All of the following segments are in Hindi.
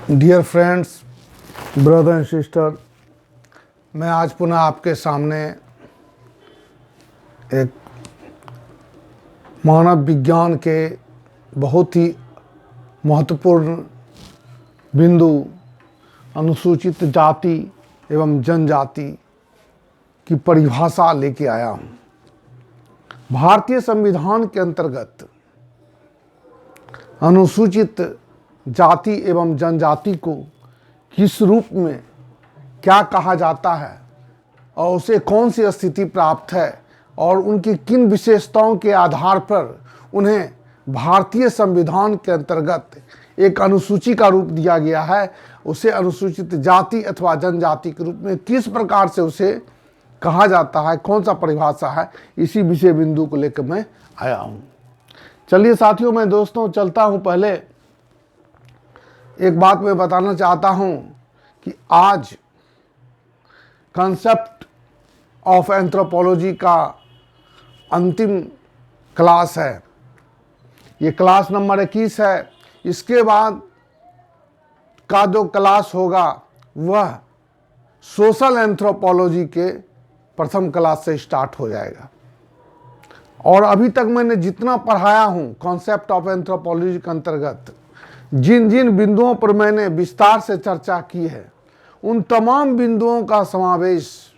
Dear friends, brother and sister, मैं आज पुनः आपके सामने एक मानव विज्ञान के बहुत ही महत्वपूर्ण बिंदु अनुसूचित जाति एवं जनजाति की परिभाषा लेके आया हूँ। भारतीय संविधान के अंतर्गत अनुसूचित जाति एवं जनजाति को किस रूप में क्या कहा जाता है और उसे कौन सी स्थिति प्राप्त है और उनकी किन विशेषताओं के आधार पर उन्हें भारतीय संविधान के अंतर्गत एक अनुसूची का रूप दिया गया है, उसे अनुसूचित जाति अथवा जनजाति के रूप में किस प्रकार से उसे कहा जाता है, कौन सा परिभाषा है, इसी विषय बिंदु को लेकर मैं आया हूँ। चलिए साथियों, मैं दोस्तों चलता हूँ। पहले एक बात मैं बताना चाहता हूँ कि आज कंसेप्ट ऑफ एंथ्रोपोलॉजी का अंतिम क्लास है। ये क्लास नंबर 21 है। इसके बाद का जो क्लास होगा वह सोशल एंथ्रोपोलॉजी के प्रथम क्लास से स्टार्ट हो जाएगा। और अभी तक मैंने जितना पढ़ाया हूँ कॉन्सेप्ट ऑफ एंथ्रोपोलॉजी के अंतर्गत जिन जिन बिंदुओं पर मैंने विस्तार से चर्चा की है, उन तमाम बिंदुओं का समावेश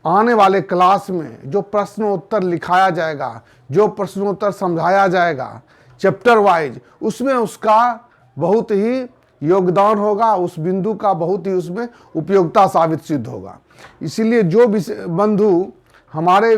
आने वाले क्लास में जो प्रश्नोत्तर लिखाया जाएगा, जो प्रश्नोत्तर समझाया जाएगा चैप्टर वाइज, उसमें उसका बहुत ही योगदान होगा, उस बिंदु का बहुत ही उसमें उपयोगिता साबित सिद्ध होगा। इसीलिए जो बंधु हमारे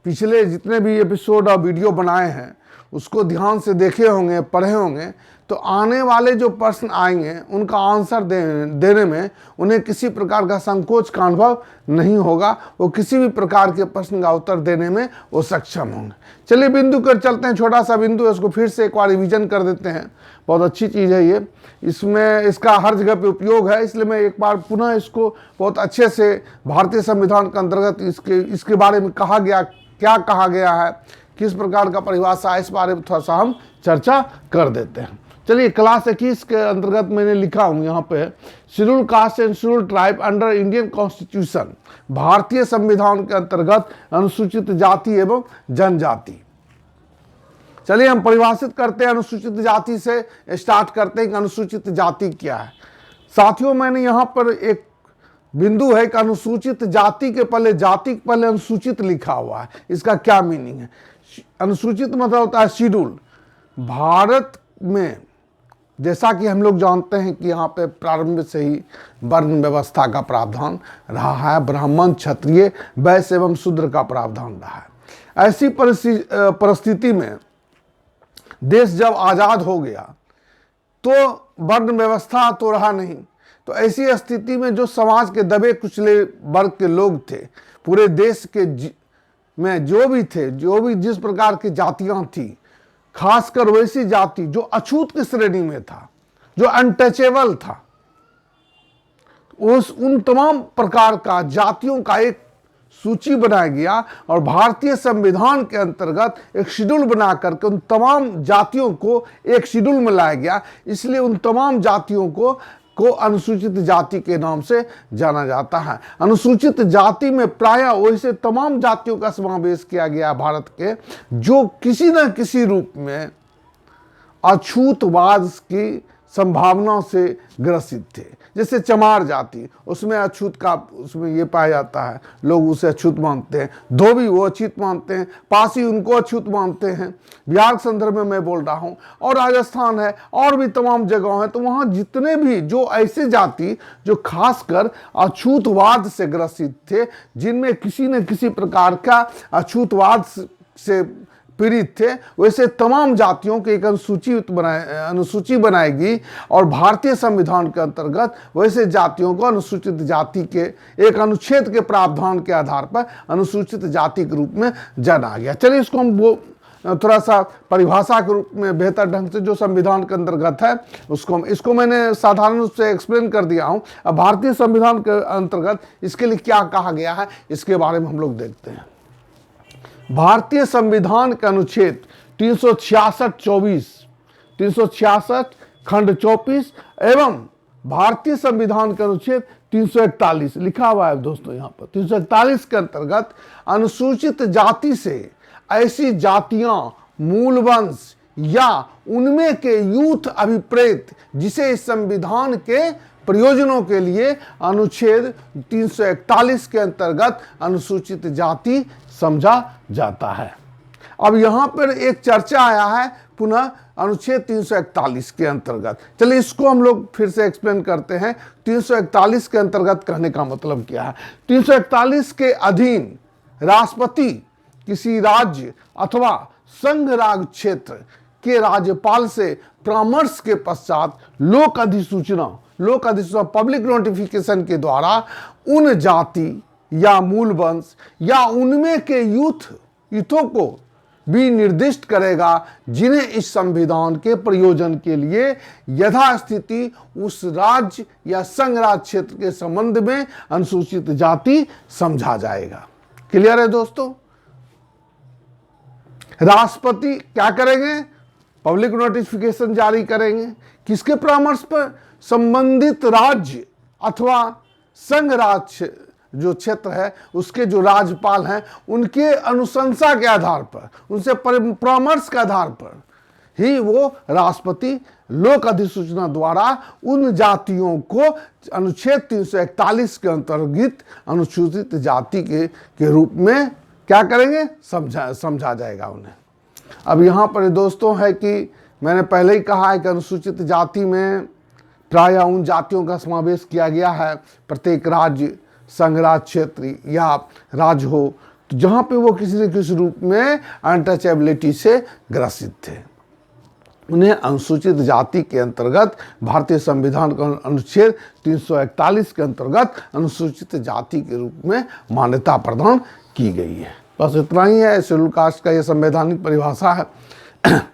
पिछले जितने भी एपिसोड और वीडियो बनाए हैं उसको ध्यान से देखे होंगे, पढ़े होंगे, तो आने वाले जो प्रश्न आएंगे उनका आंसर देने में उन्हें किसी प्रकार का संकोच का अनुभव नहीं होगा। वो किसी भी प्रकार के प्रश्न का उत्तर देने में वो सक्षम होंगे। चलिए बिंदु कर चलते हैं। छोटा सा बिंदु है, उसको फिर से एक बार रिवीजन कर देते हैं। बहुत अच्छी चीज़ है ये, इसमें इसका हर जगह पे उपयोग है, इसलिए मैं एक बार पुनः इसको बहुत अच्छे से भारतीय संविधान के अंतर्गत इसके बारे में कहा गया, क्या कहा गया है, किस प्रकार का परिभाषा है, इस बारे में थोड़ा सा हम चर्चा कर देते हैं। चलिए क्लास 21 के अंतर्गत मैंने लिखा हूँ यहाँ पे, schedule caste and schedule tribe under Indian constitution, भारतीय संविधान के अंतर्गत अनुसूचित जाति एवं जनजाति। चलिए हम परिभाषित करते हैं, अनुसूचित जाति से स्टार्ट करते हैं कि अनुसूचित जाति क्या है। साथियों, मैंने यहाँ पर एक बिंदु है कि अनुसूचित जाति के पहले जाति के पहले अनुसूचित लिखा हुआ है। इसका क्या मीनिंग है? अनुसूचित मतलब होता है शेड्यूल। भारत में जैसा कि हम लोग जानते हैं कि यहाँ पे प्रारंभ से ही वर्ण व्यवस्था का प्रावधान रहा है, ब्राह्मण, क्षत्रिय, वैश्य एवं शूद्र का प्रावधान रहा है। ऐसी परिस्थिति में देश जब आज़ाद हो गया तो वर्ण व्यवस्था तो रहा नहीं। तो ऐसी स्थिति में जो समाज के दबे कुचले वर्ग के लोग थे, पूरे देश के में जो भी थे, जो भी जिस प्रकार की जातियां थी, खासकर वैसी जाति जो अछूत की श्रेणी में था, जो अनटचेबल था, उन तमाम प्रकार का जातियों का एक सूची बनाया गया और भारतीय संविधान के अंतर्गत एक शेड्यूल बना करके उन तमाम जातियों को एक शेड्यूल में लाया गया। इसलिए उन तमाम जातियों को अनुसूचित जाति के नाम से जाना जाता है। अनुसूचित जाति में प्रायः वैसे तमाम जातियों का समावेश किया गया भारत के, जो किसी न किसी रूप में अछूतवाद की संभावना से ग्रसित थे। जैसे चमार जाति, उसमें अछूत का उसमें ये पाया जाता है, लोग उसे अछूत मानते हैं। धोबी वो अछूत मानते हैं, पासी उनको अछूत मानते हैं। बिहार के संदर्भ में मैं बोल रहा हूँ, और राजस्थान है, और भी तमाम जगह हैं। तो वहाँ जितने भी जो ऐसे जाति जो खासकर अछूतवाद से ग्रसित थे, जिनमें किसी न किसी प्रकार का अछूतवाद से पीड़ित थे, वैसे तमाम जातियों की एक अनुसूची बनाएगी और भारतीय संविधान के अंतर्गत वैसे जातियों को अनुसूचित जाति के एक अनुच्छेद के प्रावधान के आधार पर अनुसूचित जाति के रूप में जाना गया। चलिए इसको हम थोड़ा सा परिभाषा के रूप में बेहतर ढंग से जो संविधान के अंतर्गत है इसको मैंने साधारण रूप से एक्सप्लेन कर दिया हूँ। अब भारतीय संविधान के अंतर्गत इसके लिए क्या कहा गया है, इसके बारे में हम लोग देखते हैं। भारतीय संविधान के अनुच्छेद 366 खंड 24 एवं भारतीय संविधान के अनुच्छेद 341 लिखा हुआ है दोस्तों यहाँ पर 341 के अंतर्गत अनुसूचित जाति से ऐसी जातियां, मूल वंश या उनमें के यूथ अभिप्रेत जिसे इस संविधान के प्रयोजनों के लिए अनुच्छेद 341 के अंतर्गत अनुसूचित जाति समझा जाता है। अब यहां पर एक चर्चा आया है पुनः अनुच्छेद 341 के अंतर्गत। चलिए इसको हम लोग फिर से एक्सप्लेन करते हैं। 341 के अंतर्गत कहने का मतलब क्या है। 341 के अधीन राष्ट्रपति किसी राज्य अथवा संघ राज क्षेत्र के राज्यपाल से परामर्श के पश्चात लोक अधिसूचना पब्लिक नोटिफिकेशन के द्वारा उन जाति या मूल वंश या उनमें के यूथों को भी निर्दिष्ट करेगा जिन्हें इस संविधान के प्रयोजन के लिए यथास्थिति उस राज्य या संघ राज क्षेत्र के संबंध में अनुसूचित जाति समझा जाएगा। क्लियर है दोस्तों। राष्ट्रपति क्या करेंगे? पब्लिक नोटिफिकेशन जारी करेंगे। किसके परामर्श पर? संबंधित राज्य अथवा संघ राज्य जो क्षेत्र है उसके जो राज्यपाल हैं उनके अनुशंसा के आधार पर, उनसे परामर्श के आधार पर ही वो राष्ट्रपति लोक अधिसूचना द्वारा उन जातियों को अनुच्छेद 341 के अंतर्गत अनुसूचित जाति के रूप में क्या करेंगे? समझा जाएगा उन्हें। अब यहाँ पर दोस्तों है कि मैंने पहले ही कहा है कि अनुसूचित जाति में प्रायः उन जातियों का समावेश किया गया है प्रत्येक राज्य, संघ राज क्षेत्र या राज्य हो तो जहाँ पे वो किसी न किसी रूप में अनटचेबिलिटी से ग्रसित थे, उन्हें अनुसूचित जाति के अंतर्गत भारतीय संविधान का अनुच्छेद 341 के अंतर्गत अनुसूचित जाति के रूप में मान्यता प्रदान की गई है। बस इतना ही है, शेड्यूल कास्ट का ये संवैधानिक परिभाषा है।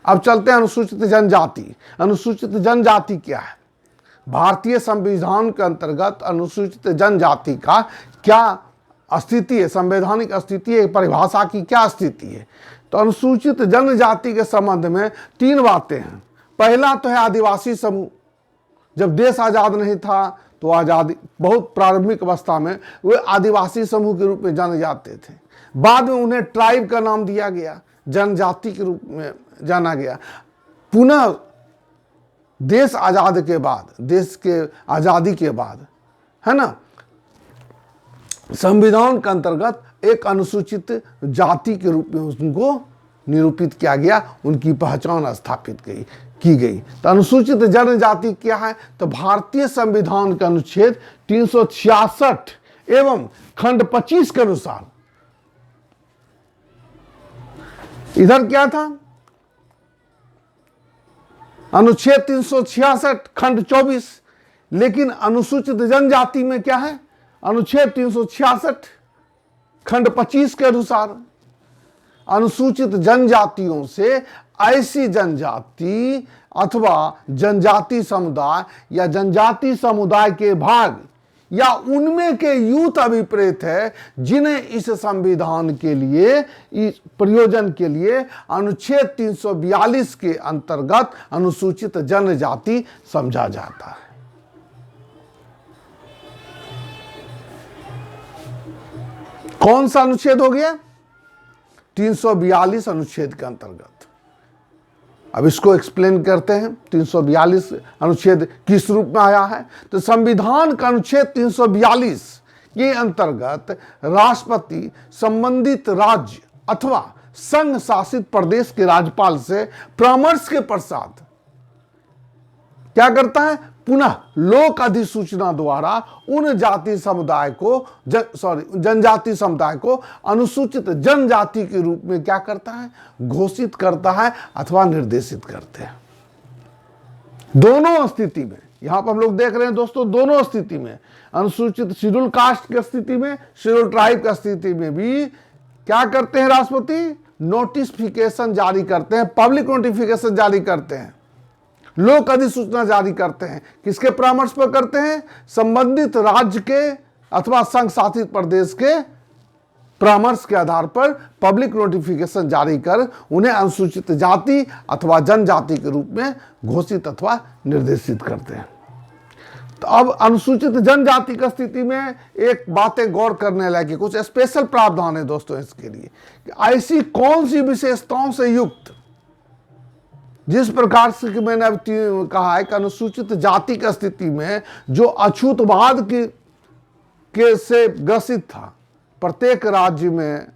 अब चलते हैं अनुसूचित जनजाति। अनुसूचित जनजाति क्या है? भारतीय संविधान के अंतर्गत अनुसूचित जनजाति का क्या स्थिति है, संवैधानिक स्थिति है, परिभाषा की क्या स्थिति है? तो अनुसूचित जनजाति के संबंध में 3 बातें हैं। पहला तो है आदिवासी समूह। जब देश आज़ाद नहीं था तो आज़ादी बहुत प्रारंभिक अवस्था में वे आदिवासी समूह के रूप में जाने जाते थे। बाद में उन्हें ट्राइब का नाम दिया गया, जनजाति के रूप में जाना गया। पुनः देश आज़ाद के बाद, देश के आज़ादी के बाद, है ना, संविधान के अंतर्गत एक अनुसूचित जाति के रूप में उनको निरूपित किया गया, उनकी पहचान स्थापित की गई। तो अनुसूचित जनजाति क्या है? तो भारतीय संविधान के अनुच्छेद 366 एवं खंड 25 के अनुसार इधर क्या था? अनुच्छेद 366 खंड 24। लेकिन अनुसूचित जनजाति में क्या है? अनुच्छेद 366 खंड 25 के अनुसार अनुसूचित जनजातियों से ऐसी जनजाति अथवा जनजाति समुदाय या जनजाति समुदाय के भाग या उनमें के यूथ अभिप्रेत है जिन्हें इस संविधान के लिए, इस प्रयोजन के लिए अनुच्छेद 342 के अंतर्गत अनुसूचित जनजाति समझा जाता है। कौन सा अनुच्छेद हो गया? 342 अनुच्छेद के अंतर्गत। अब इसको एक्सप्लेन करते हैं। 342 अनुच्छेद किस रूप में आया है? तो संविधान का अनुच्छेद 342 के अंतर्गत राष्ट्रपति संबंधित राज्य अथवा संघ शासित प्रदेश के राज्यपाल से परामर्श के पश्चात क्या करता है? पुनः लोक अधिसूचना द्वारा उन जाति समुदाय को जनजाति समुदाय को अनुसूचित जनजाति के रूप में क्या करता है? घोषित करता है अथवा निर्देशित करते हैं। दोनों स्थिति में, यहां पर हम लोग देख रहे हैं दोस्तों, दोनों स्थिति में, अनुसूचित शेड्यूल कास्ट की स्थिति में, शेड्यूल ट्राइब की स्थिति में भी क्या करते हैं? राष्ट्रपति नोटिफिकेशन जारी करते हैं, पब्लिक नोटिफिकेशन जारी करते हैं, लोक अधिसूचना जारी करते हैं। किसके परामर्श पर करते हैं? संबंधित राज्य के अथवा संघ शासित प्रदेश के परामर्श के आधार पर पब्लिक नोटिफिकेशन जारी कर उन्हें अनुसूचित जाति अथवा जनजाति के रूप में घोषित अथवा निर्देशित करते हैं। तो अब अनुसूचित जनजाति की स्थिति में एक बातें गौर करने लायक, कुछ स्पेशल प्रावधान है दोस्तों इसके लिए। ऐसी कौन सी विशेषताओं से युक्त, जिस प्रकार से कि मैंने अब कहा है कि अनुसूचित जाति की स्थिति में जो अछूतवाद के से ग्रसित था, प्रत्येक राज्य में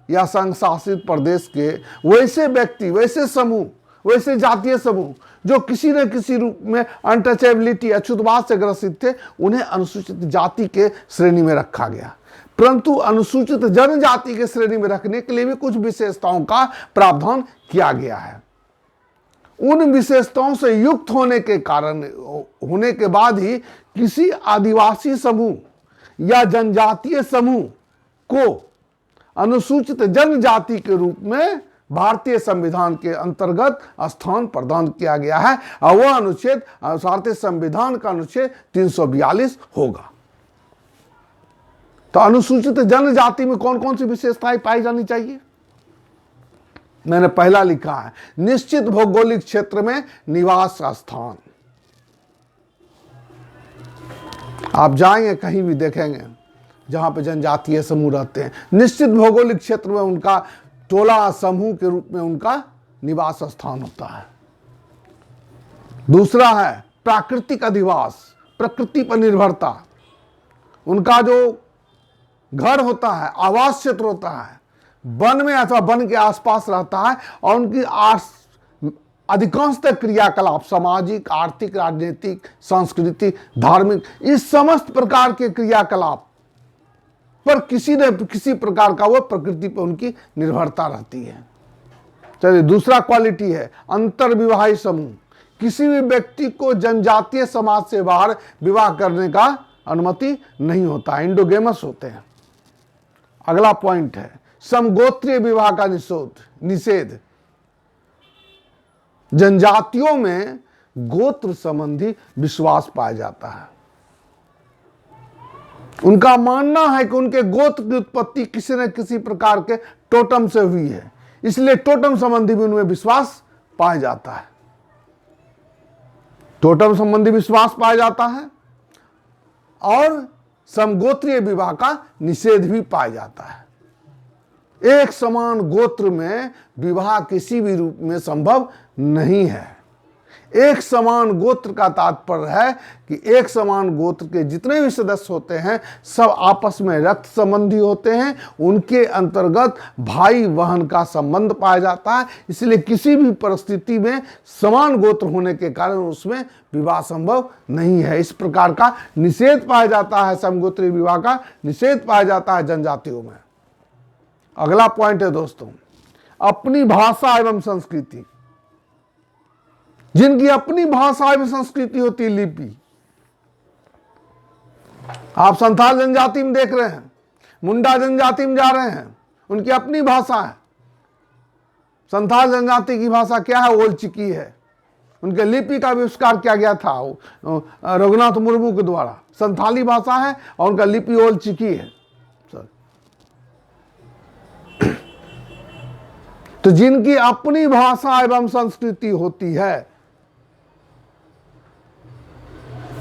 या संघ शासित प्रदेश के वैसे व्यक्ति, वैसे समूह, वैसे जातीय समूह जो किसी न किसी रूप में अनटचेबिलिटी, अछूतवाद से ग्रसित थे, उन्हें अनुसूचित जाति के श्रेणी में रखा गया। परंतु अनुसूचित जनजाति के श्रेणी में रखने के लिए भी कुछ विशेषताओं का प्रावधान किया गया है। उन विशेषताओं से युक्त होने के बाद ही किसी आदिवासी समूह या जनजातीय समूह को अनुसूचित जनजाति के रूप में भारतीय संविधान के अंतर्गत स्थान प्रदान किया गया है, और वह अनुच्छेद भारतीय संविधान का अनुच्छेद 342 होगा। तो अनुसूचित जनजाति में कौन कौन सी विशेषताएं पाई जानी चाहिए? मैंने पहला लिखा है, निश्चित भौगोलिक क्षेत्र में निवास स्थान। आप जाएंगे कहीं भी देखेंगे जहां पे जनजातीय समूह रहते हैं, निश्चित भौगोलिक क्षेत्र में उनका टोला समूह के रूप में उनका निवास स्थान होता है। दूसरा है प्राकृतिक अधिवास, प्रकृति पर निर्भरता। उनका जो घर होता है, आवास क्षेत्र होता है, वन में अथवा वन के आसपास रहता है, और उनकी अधिकांशतः क्रियाकलाप सामाजिक, आर्थिक, राजनीतिक, सांस्कृतिक, धार्मिक, इस समस्त प्रकार के क्रियाकलाप पर किसी न किसी प्रकार का वह प्रकृति पर उनकी निर्भरता रहती है। चलिए, दूसरा क्वालिटी है अंतर्विवाही समूह। किसी भी व्यक्ति को जनजातीय समाज से बाहर विवाह करने का अनुमति नहीं होता, इंडोगेमस होते हैं। अगला पॉइंट है समगोत्रीय विवाह का निषेध। जनजातियों में गोत्र संबंधी विश्वास पाया जाता है। उनका मानना है कि उनके गोत्र की उत्पत्ति किसी न किसी प्रकार के टोटम से हुई है, इसलिए टोटम संबंधी भी उनमें विश्वास पाया जाता है। टोटम संबंधी विश्वास पाया जाता है और समगोत्रीय विवाह का निषेध भी पाया जाता है। एक समान गोत्र में विवाह किसी भी रूप में संभव नहीं है। एक समान गोत्र का तात्पर्य है कि एक समान गोत्र के जितने भी सदस्य होते हैं सब आपस में रक्त संबंधी होते हैं, उनके अंतर्गत भाई बहन का संबंध पाया जाता है, इसलिए किसी भी परिस्थिति में समान गोत्र होने के कारण उसमें विवाह संभव नहीं है। इस प्रकार का निषेध पाया जाता है, समगोत्रीय विवाह का निषेध पाया जाता है जनजातियों में। अगला पॉइंट है दोस्तों अपनी भाषा एवं संस्कृति। जिनकी अपनी भाषा एवं संस्कृति होती है, लिपि। आप संथाल जनजाति में देख रहे हैं, मुंडा जनजाति में जा रहे हैं, उनकी अपनी भाषा है। संथाल जनजाति की भाषा क्या है? ओलचिकी है। उनके लिपि का आविष्कार किया गया था रघुनाथ मुर्मू के द्वारा। संथाली भाषा है और उनका लिपि ओलचिकी है। तो जिनकी अपनी भाषा एवं संस्कृति होती है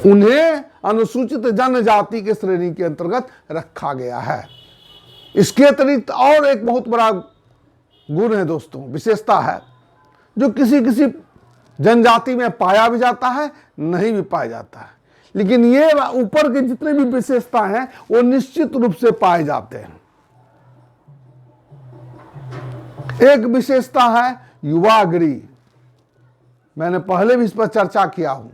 उन्हें अनुसूचित जनजाति के श्रेणी के अंतर्गत रखा गया है। इसके अतिरिक्त और एक बहुत बड़ा गुण है दोस्तों, विशेषता है, जो किसी किसी जनजाति में पाया भी जाता है, नहीं भी पाया जाता है, लेकिन ये ऊपर के जितने भी विशेषता हैं वो निश्चित रूप से पाए जाते हैं। एक विशेषता है युवागिरी। मैंने पहले भी इस पर चर्चा किया हूं।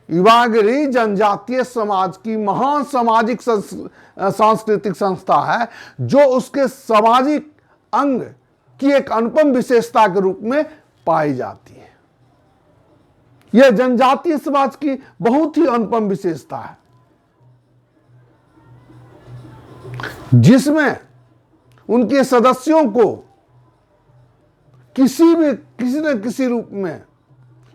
युवागिरी जनजातीय समाज की महान सामाजिक सांस्कृतिक संस्था है, जो उसके सामाजिक अंग की एक अनुपम विशेषता के रूप में पाई जाती है। यह जनजातीय समाज की बहुत ही अनुपम विशेषता है, जिसमें उनके सदस्यों को किसी न किसी रूप में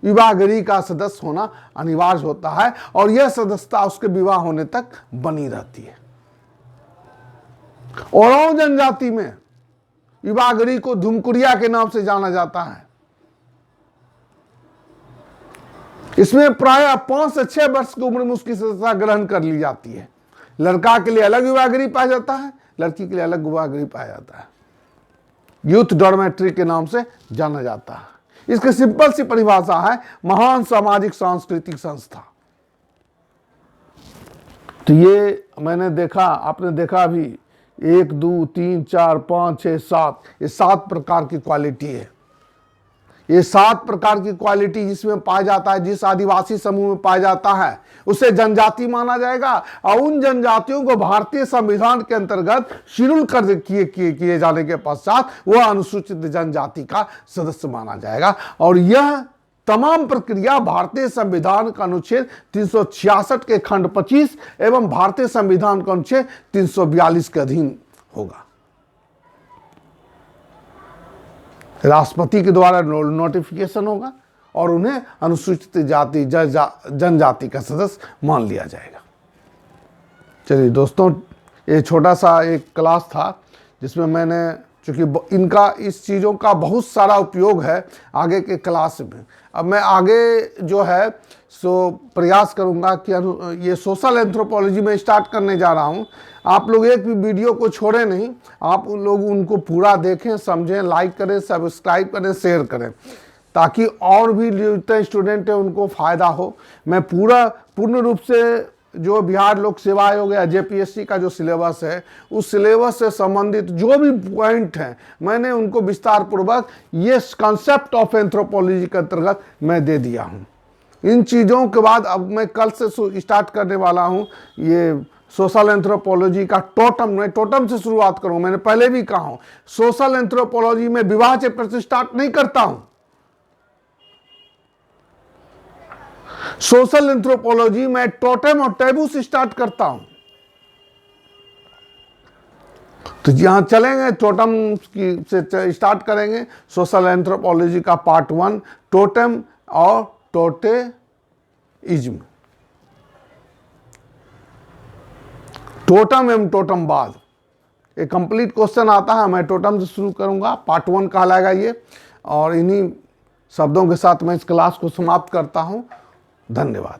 युवागिरी का सदस्य होना अनिवार्य होता है, और यह सदस्यता उसके विवाह होने तक बनी रहती है। ओरांव जनजाति में युवागिरी को धुमकुरिया के नाम से जाना जाता है। इसमें प्राय 5 से 6 वर्ष की उम्र में उसकी सदस्यता ग्रहण कर ली जाती है। लड़का के लिए अलग विवाह गृह पाया जाता है, लड़की के लिए अलग विवाह गृह पाया जाता है। यूथ डॉर्मेट्री के नाम से जाना जाता है। इसकी सिंपल सी परिभाषा है महान सामाजिक सांस्कृतिक संस्था। तो ये मैंने देखा, आपने देखा अभी 1 2 3 4 5 6 7, ये 7 प्रकार की क्वालिटी है। ये 7 प्रकार की क्वालिटी जिसमें पाया जाता है, जिस आदिवासी समूह में पाया जाता है उसे जनजाति माना जाएगा, और उन जनजातियों को भारतीय संविधान के अंतर्गत शेड्यूल कर किए जाने के पश्चात वह अनुसूचित जनजाति का सदस्य माना जाएगा। और यह तमाम प्रक्रिया भारतीय संविधान का अनुच्छेद 366 के खंड 25 एवं भारतीय संविधान का अनुच्छेद 342 के अधीन होगा। राष्ट्रपति के द्वारा नोटिफिकेशन होगा और उन्हें अनुसूचित जाति जनजाति का सदस्य मान लिया जाएगा। चलिए दोस्तों, ये छोटा सा एक क्लास था जिसमें मैंने, चूँकि इनका इस चीज़ों का बहुत सारा उपयोग है आगे के क्लास में। अब मैं आगे जो है सो प्रयास करूंगा कि ये सोशल एंथ्रोपोलॉजी में स्टार्ट करने जा रहा हूं। आप लोग एक भी वीडियो को छोड़े नहीं, आप लोग उनको पूरा देखें, समझें, लाइक करें, सब्सक्राइब करें, शेयर करें, ताकि और भी जितने स्टूडेंट हैं उनको फ़ायदा हो। मैं पूर्ण रूप से जो बिहार लोक सेवा आयोग या जेपीएससी का जो सिलेबस है उस सिलेबस से संबंधित जो भी पॉइंट हैं मैंने उनको विस्तार पूर्वक ये कॉन्सेप्ट ऑफ एंथ्रोपोलॉजी के अंतर्गत मैं दे दिया हूँ। इन चीज़ों के बाद अब मैं कल से स्टार्ट करने वाला हूँ ये सोशल एंथ्रोपोलॉजी का टोटम। मैं टोटम से शुरुआत करूँ। मैंने पहले भी कहा हूँ सोशल एंथ्रोपोलॉजी में विवाह चैप्टर से स्टार्ट नहीं करता हूँ। सोशल एंथ्रोपोलॉजी में टोटेम और टैबू से स्टार्ट करता हूं। तो यहां चलेंगे, टोटम की से स्टार्ट करेंगे। सोशल एंथ्रोपोलॉजी का पार्ट 1 टोटेम और टोटेइज्म, टोटम एवं टोटमवाद। एक कंप्लीट क्वेश्चन आता है, मैं टोटम से शुरू करूंगा, पार्ट 1 कहलाएगा ये। और इन्हीं शब्दों के साथ मैं इस क्लास को समाप्त करता हूं। धन्यवाद।